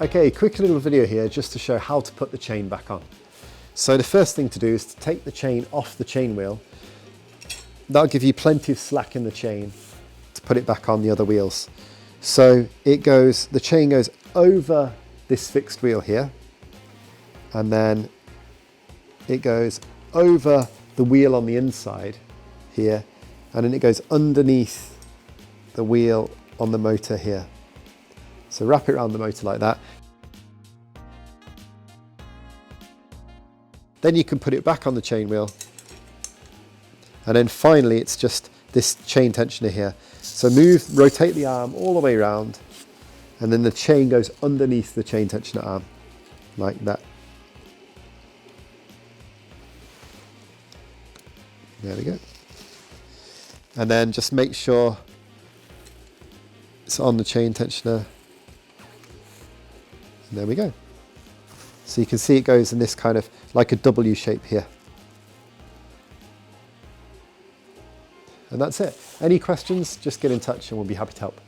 Okay, quick little video here just to show how to put the chain back on. So the first thing to do is to take the chain off the chain wheel. That'll give you plenty of slack in the chain to put it back on the other wheels. So the chain goes over this fixed wheel here, and then it goes over the wheel on the inside here, and then it goes underneath the wheel on the motor here. So wrap it around the motor like that. Then you can put it back on the chain wheel. And then finally, it's just this chain tensioner here. So rotate the arm all the way around, and then the chain goes underneath the chain tensioner arm, like that. There we go. And then just make sure it's on the chain tensioner. And there we go. So you can see it goes in this kind of like a W shape here. And that's it. Any questions, just get in touch and we'll be happy to help.